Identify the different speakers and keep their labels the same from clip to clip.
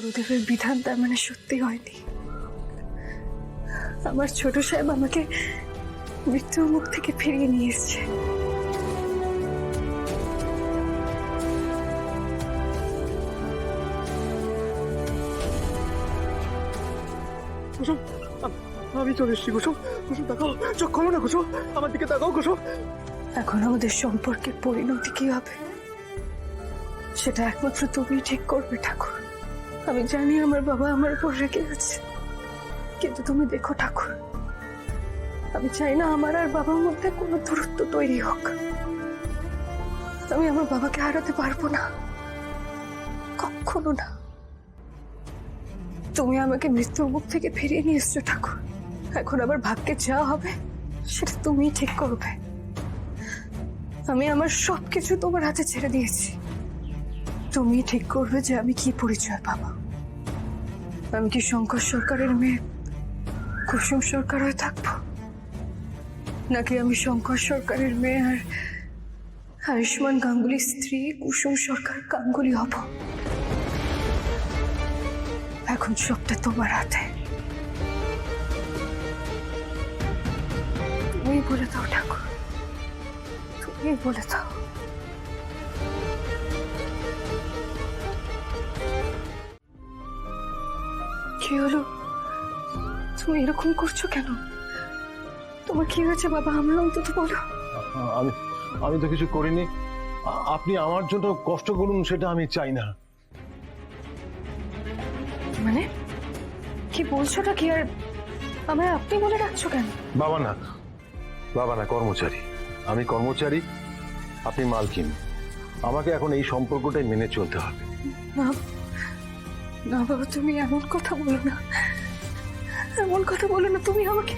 Speaker 1: গুরুদেবের বিধান তার মানে সত্যি হয়নি। আমার ছোট সাহেব আমাকে মৃত্যুর মুখ থেকে ফিরিয়ে নিয়ে এসছে।
Speaker 2: কুসুম, আমি চলে এসেছি। কুসুম, কুসুম তাকাও, চোখ খোলো না কুসুম, আমার দিকে তাকাও কুসুম।
Speaker 1: এখন আমাদের সম্পর্কের পরিণতি কি হবে সেটা একমাত্র তুমি ঠিক করবে ঠাকুর। আমি জানি আমার বাবা আমার উপর রেগে আছে, কিন্তু তুমি দেখো ঠাকুর, আমি চাই না আমার আর বাবার মধ্যে কোনো দূরত্ব তৈরি হোক। আমি আমার বাবাকে হারাতে পারবো না, কখনো না। তুমি আমাকে মৃত্যুর মুখ থেকে ফিরিয়ে নিয়ে এসছো ঠাকুর, এখন আবার ভাগ্যে যা হবে সেটা তুমিই ঠিক করবে। আমি আমার সবকিছু তোমার হাতে ছেড়ে দিয়েছি, তুমি ঠিক করবে যে আমি কি পরিচয় পাবো। আমি কি শঙ্কর সরকারের মেয়ে কুসুম সরকার হয়ে থাকবো, নাকি আমি শঙ্কর সরকারের মেয়ে আর আয়ুষ্মান গাঙ্গুলির স্ত্রী কুসুম সরকার গাঙ্গুলি হব। এখন সবটা তোমার হাতে, তুমি বলে দাও ঠাকুর, তুমি বলে দাও। কি হলো, তুমি এরকম করছো কেন? তোমার কি হয়েছে বাবা, আমরা অন্তত বলো।
Speaker 3: আমি আমি তো কিছু করিনি। আপনি আমার জন্য কষ্ট করুন সেটা আমি চাই না।
Speaker 1: মানে কি বলছোটা কি? আর আমরা আপনি বলে ডাকছো কেন?
Speaker 3: বাবা না, বাবা না, কর্মচারী। আমি কর্মচারী, আপনি মালকিন। আমাকে এখন এই সম্পর্কটাই মেনে চলতে হবে।
Speaker 1: না না বাবা, তুমি এমন কথা বলো না, এমন কথা বলো না। তুমি আমাকে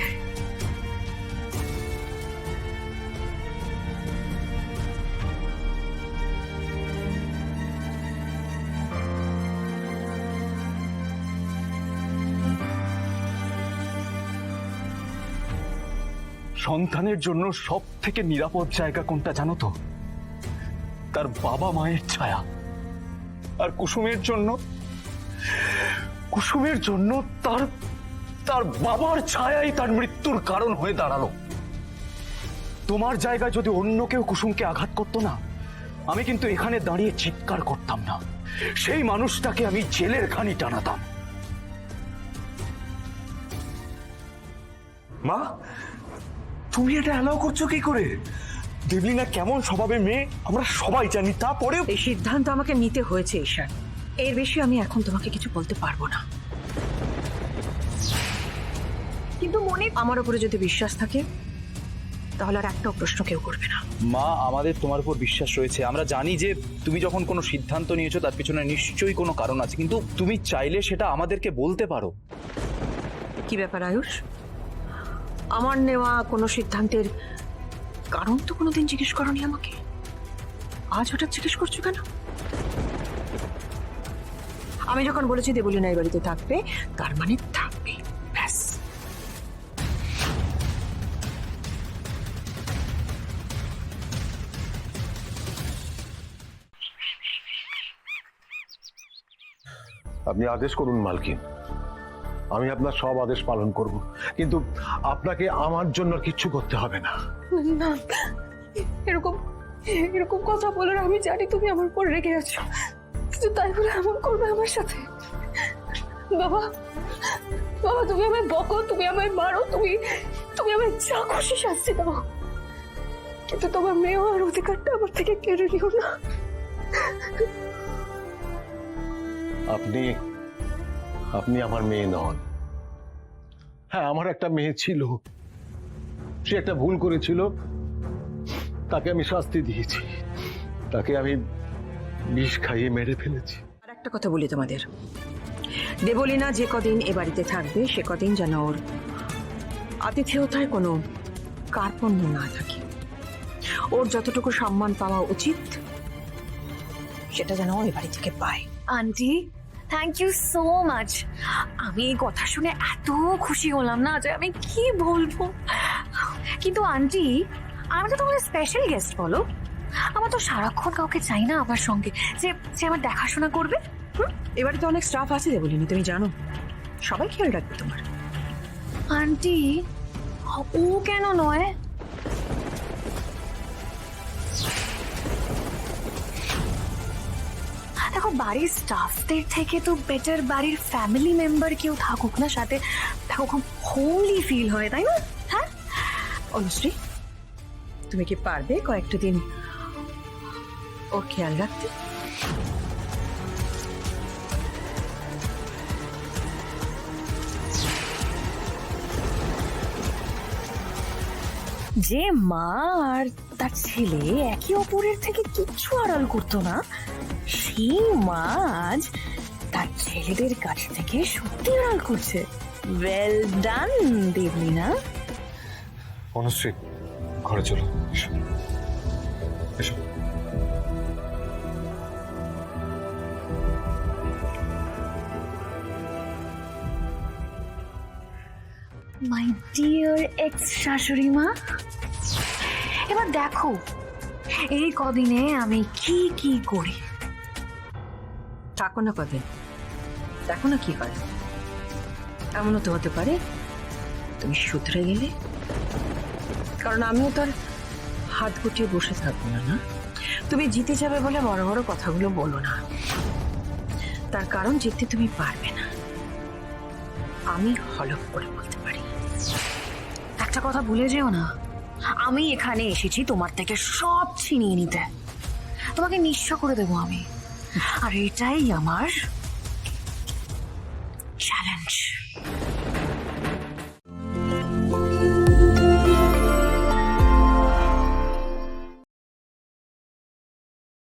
Speaker 2: সন্তানের জন্য সব থেকে নিরাপদ জায়গা কোনটা জানো তো? তার বাবা মায়ের ছায়া। আর কুসুমের জন্য তার তার বাবার ছায়াই তার মৃত্যুর কারণ হয়ে দাঁড়ালো। তোমার জায়গায় যদি অন্য কেউ কুসুমকে আঘাত করতো না, আমি কিন্তু এখানে দাঁড়িয়ে চিৎকার করতাম না, সেই মানুষটাকে আমি জেলের ঘানি টানাতাম। মা, তুমি এটা অ্যালাউ করছো কি করে? দেবলিনা কেমন স্বভাবের মেয়ে আমরা সবাই জানি, তারপরেও
Speaker 4: এই সিদ্ধান্ত আমাকে নিতে হয়েছে ঈশান। এর বেশি আমি এখন তোমাকে কিছু বলতে পারবো না। কিন্তু মনে আমার উপরে যদি বিশ্বাস থাকে তাহলে আর একটাও প্রশ্ন কেউ করবে না।
Speaker 5: মা, আমাদের তোমার উপর বিশ্বাস রয়েছে। আমরা জানি যে তুমি যখন কোনো সিদ্ধান্ত নিয়েছো তার পিছনে নিশ্চয়ই কোনো কারণ আছে, কিন্তু তুমি চাইলে সেটা আমাদেরকে বলতে পারো।
Speaker 4: কি ব্যাপার আয়ুষ, আমার নেওয়া কোনো সিদ্ধান্তের কারণ তো কোনোদিন জিজ্ঞেস করনি আমাকে, আজ হঠাৎ জিজ্ঞেস করছো কেন? আমি যখন বলেছি দেবলিনা এই বাড়িতে থাকবে, তার মানে থাকবে, ব্যাস।
Speaker 3: আপনি আদেশ করুন মালকিন, আমি আপনার সব আদেশ পালন করব, কিন্তু আপনাকে আমার জন্য কিচ্ছু করতে হবে না।
Speaker 1: না, এরকম এরকম কথা বলো না। আমি জানি তুমি আমার উপর রেগে আছো, কিন্তু তাই বলে এমন করবে আমার সাথে? বাবা, বাবা, তুমি আমায় বকো, তুমি আমায় মারো, তুমি আমায় যা খুশি শাস্তি দাও, কিন্তু তোমার মেয়ে হওয়ার অধিকারটা আমার থেকে কেড়ে নিও না।
Speaker 3: আপনি আপনি আমার মেয়ে নন। হ্যাঁ, আমার একটা মেয়ে ছিল, সে একটা ভুল করেছিল, তাকে আমি শাস্তি দিয়েছি, তাকে আমি বিষ খাইয়ে মেরে ফেলেছি।
Speaker 4: আর একটা কথা বলি তোমাদের, দেবলিনা যে কদিন এ বাড়িতে থাকবে সে কদিন যেন ওর আতিথেয়তায় কোনো কার্পণ্য না থাকে। ওর যতটুকু সম্মান পাওয়া উচিত সেটা যেন ও এ বাড়ি থেকে পায়।
Speaker 6: Aunty, thank you so much. আমি এই কথা শুনে এত খুশি হলাম না যে আমি কি বলবো। কিন্তু আন্টি, আমি তো তোমার স্পেশাল গেস্ট, বলো। আমার তো সারাক্ষণ কাউকে চাই না আমার সঙ্গে যে যে আমার দেখাশোনা করবে।
Speaker 4: এবারে তো অনেক স্টাফ আছে দেবলিনি, তুমি জানো, সবাই খেয়াল রাখবে তোমার।
Speaker 6: আন্টি ও কেন নয়? দেখো বাড়ির স্টাফদের থেকে তো বেটার বাড়ির ফ্যামিলি মেম্বার কেউ থাকুক না সাথে, দেখো খুব হোমলি ফিল হয়, তাই না? হ্যাঁ
Speaker 4: অনুশ্রী, তুমি কি পারবে কয়েকটা দিন ওর খেয়াল রাখতে?
Speaker 6: যে মা আর তার ছেলে একে অপরের থেকে কিচ্ছু আড়াল করতো না, সেই মা আজ তার ছেলেদের কাছ থেকে সত্যি আড়াল করছে। Well done Debolina.
Speaker 2: অনুশ্রী, ঘরে চলো, এসো। এসো।
Speaker 6: মাই ডিয়ার এক্স শাশুড়ি মা, এবার দেখো এই কদিনে আমি কি কি করি।
Speaker 4: থাকো না কদিন, দেখো না কি হয়। এমনও তো হতে পারে তুমি শুধরে গেলে, কারণ আমিও তো আর হাত গুটিয়ে বসে থাকবো না। না, তুমি জিতে যাবে বলে বড় বড় কথাগুলো বলো না, তার কারণ জিততে তুমি পারবে না, আমি হলফ করে বলতে পারি।
Speaker 6: একটা কথা ভুলে যেও না, আমি এখানে এসেছি তোমার থেকে সব ছিনিয়ে নিতে, তোমাকে নিঃস্ব করে দেবো আমি, আর এটাই আমার